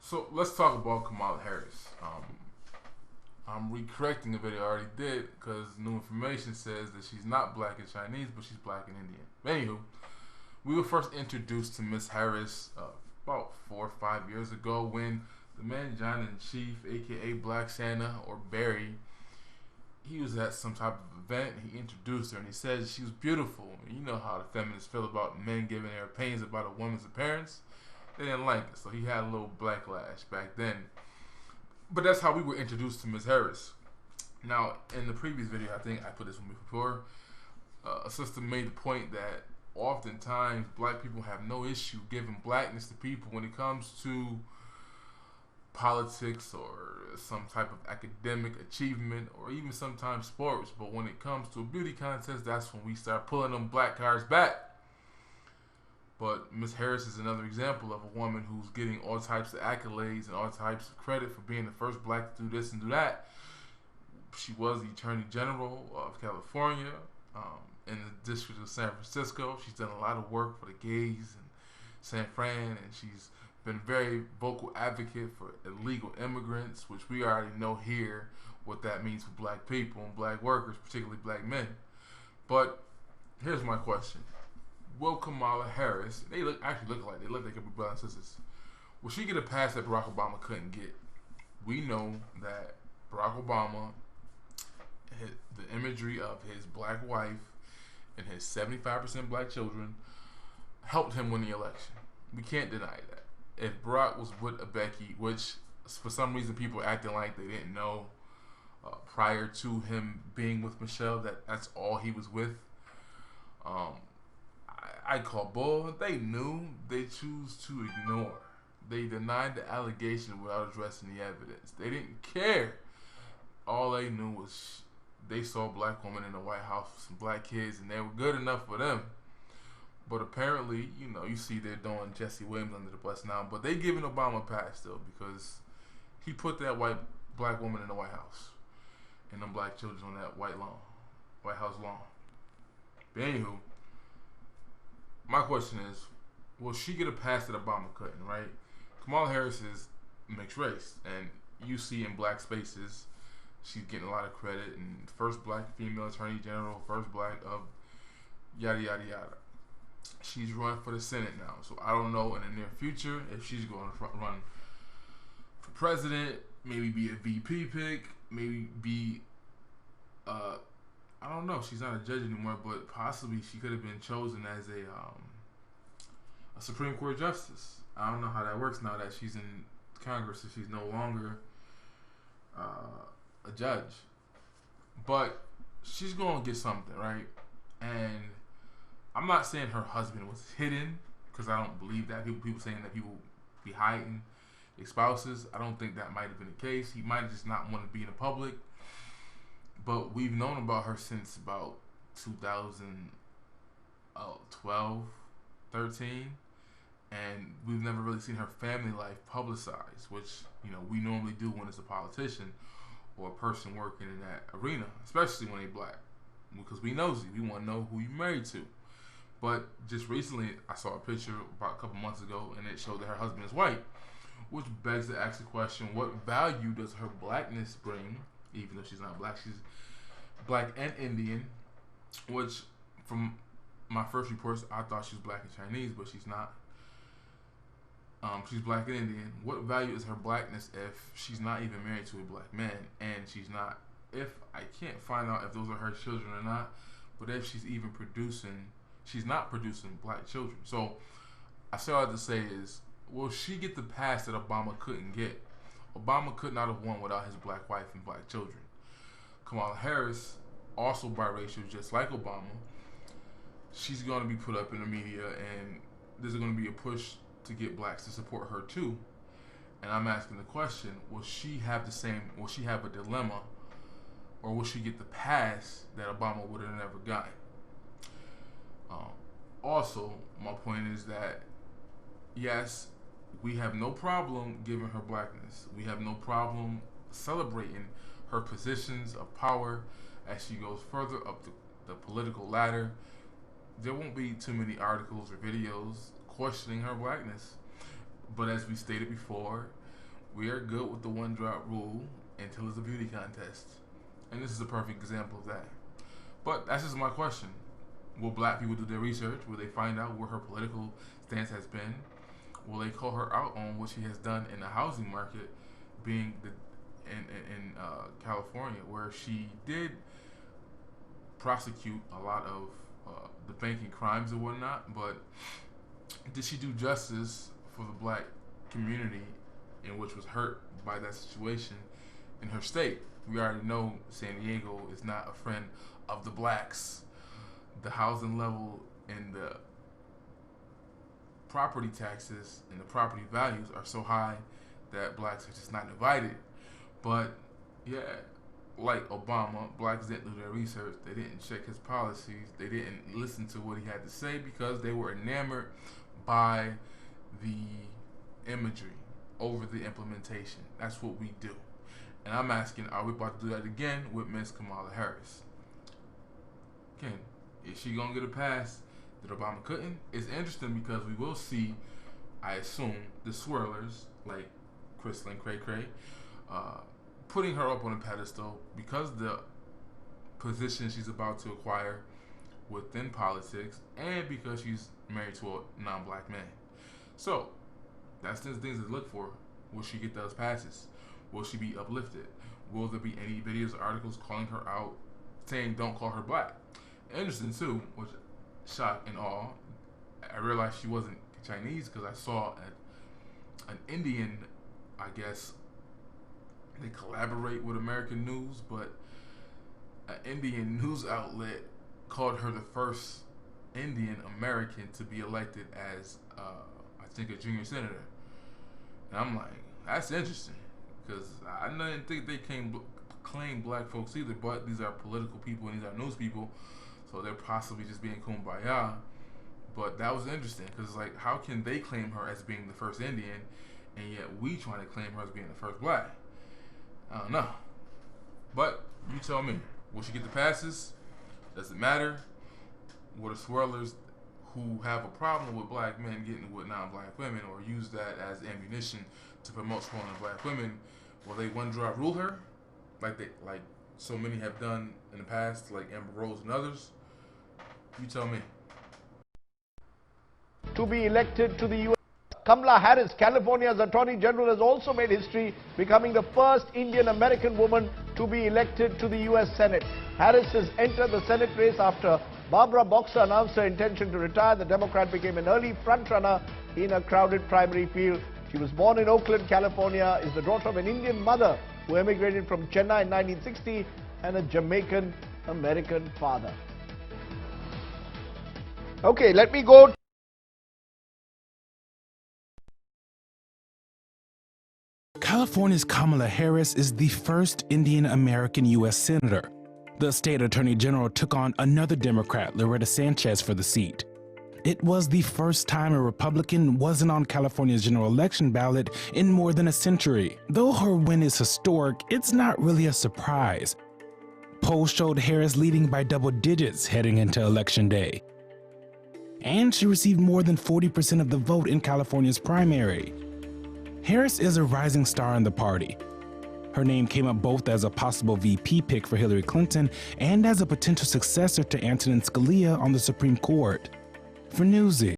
So let's talk about Kamala Harris. I'm recorrecting a video I already did because new information says that she's not black and Chinese, but she's black and Indian. Anywho, we were first introduced to Miss Harris about 4 or 5 years ago when the man John in Chief, aka Black Santa or Barry, he was at some type of event. He introduced her and he said she was beautiful. And you know how the feminists feel about men giving their opinions about a woman's appearance. They didn't like it, so he had a little backlash back then. But that's how we were introduced to Miss Harris. Now, in the previous video, I think I put this one before, a sister made the point that oftentimes black people have no issue giving blackness to people when it comes to politics or some type of academic achievement or even sometimes sports. But when it comes to a beauty contest, that's when we start pulling them black cards back. But Miss Harris is another example of a woman who's getting all types of accolades and all types of credit for being the first black to do this and do that. She was the Attorney General of California in the District of San Francisco. She's done a lot of work for the gays in San Fran, and she's been a very vocal advocate for illegal immigrants, which we already know here what that means for black people and black workers, particularly black men. But here's my question. Will Kamala Harris, they actually look like they could be brothers and sisters. Will she get a pass that Barack Obama couldn't get? We know that Barack Obama, the imagery of his black wife and his 75% black children helped him win the election. We can't deny that. If Barack was with a Becky, which for some reason people are acting like they didn't know prior to him being with Michelle, that's all he was with. I call bull. They knew. They choose to ignore. They denied the allegation without addressing the evidence. They didn't care. All they knew was they saw a black woman in the White House with some black kids, and they were good enough for them. But apparently, you see they're throwing Jesse Williams under the bus now. But they giving Obama a pass still because he put that black woman in the White House and them black children on that White House lawn. But anywho, my question is, will she get a pass that Obama couldn't, right? Kamala Harris is mixed race, and you see in black spaces, she's getting a lot of credit, and first black female attorney general, first black of yada, yada, yada. She's running for the Senate now, so I don't know in the near future if she's going to run for president, maybe be a VP pick, maybe be I don't know. She's not a judge anymore, but possibly she could have been chosen as a Supreme Court justice. I don't know how that works now that she's in Congress and she's no longer a judge. But she's going to get something, right? And I'm not saying her husband was hidden because I don't believe that. People saying that people be hiding their spouses. I don't think that might have been the case. He might have just not want to be in the public. But we've known about her since about 2012, 13, and we've never really seen her family life publicized, which we normally do when it's a politician or a person working in that arena, especially when they're black, because we nosy. We want to know who you're married to. But just recently, I saw a picture about a couple months ago, and it showed that her husband is white, which begs to ask the question: what value does her blackness bring? Even though she's not black, she's black and Indian, which from my first reports, I thought she was black and Chinese, but she's not. She's black and Indian. What value is her blackness if she's not even married to a black man? And she's not, I can't find out if those are her children or not, but if she's not producing black children. So I say all I have to say is, will she get the pass that Obama couldn't get? Obama could not have won without his black wife and black children. Kamala Harris, also biracial, just like Obama, she's going to be put up in the media, and there's going to be a push to get blacks to support her too. And I'm asking the question: will she have a dilemma, or will she get the pass that Obama would have never gotten? Also, my point is that yes, we have no problem giving her blackness. We have no problem celebrating her positions of power as she goes further up the political ladder. There won't be too many articles or videos questioning her blackness. But as we stated before, we are good with the one drop rule until it's a beauty contest. And this is a perfect example of that. But that's just my question. Will black people do their research? Will they find out where her political stance has been? Will they call her out on what she has done in the housing market, being in California, where she did prosecute a lot of the banking crimes and whatnot, but did she do justice for the black community in which was hurt by that situation in her state? We already know San Diego is not a friend of the blacks. The housing level and the property taxes and the property values are so high that blacks are just not invited. But yeah, like Obama, blacks didn't do their research. They didn't check his policies. They didn't listen to what he had to say because they were enamored by the imagery over the implementation. That's what we do. And I'm asking, are we about to do that again with Miss Kamala Harris? Again, is she going to get a pass that Obama couldn't? It's interesting because we will see, I assume, the swirlers like Crystal Cray Cray putting her up on a pedestal because the position she's about to acquire within politics and because she's married to a non-black man. So, that's the things to look for. Will she get those passes? Will she be uplifted? Will there be any videos or articles calling her out, saying don't call her black? Interesting too, which shock and awe. I realized she wasn't Chinese because I saw an Indian, I guess, they collaborate with American news, but an Indian news outlet called her the first Indian American to be elected as, I think, a junior senator. And I'm like, that's interesting, because I didn't think they claim black folks either, but these are political people and these are news people, so they're possibly just being kumbaya. But that was interesting, because like, how can they claim her as being the first Indian, and yet we trying to claim her as being the first black? I don't know. But you tell me, will she get the passes? Does it matter? Will the swirlers who have a problem with black men getting with non-black women, or use that as ammunition to promote swirling black women, will they one drop rule her, like so many have done in the past, like Amber Rose and others? You tell me. To be elected to the U.S. Kamala Harris, California's Attorney General, has also made history, becoming the first Indian American woman to be elected to the U.S. Senate. Harris has entered the Senate race after Barbara Boxer announced her intention to retire. The Democrat became an early front-runner in a crowded primary field. She was born in Oakland, California, is the daughter of an Indian mother who emigrated from Chennai in 1960 and a Jamaican-American father. Okay, let me go. California's Kamala Harris is the first Indian American U.S. Senator. The state attorney general took on another Democrat, Loretta Sanchez, for the seat. It was the first time a Republican wasn't on California's general election ballot in more than a century. Though her win is historic, it's not really a surprise. Polls showed Harris leading by double digits heading into Election Day. And she received more than 40% of the vote in California's primary. Harris is a rising star in the party. Her name came up both as a possible VP pick for Hillary Clinton and as a potential successor to Antonin Scalia on the Supreme Court. For Newsy.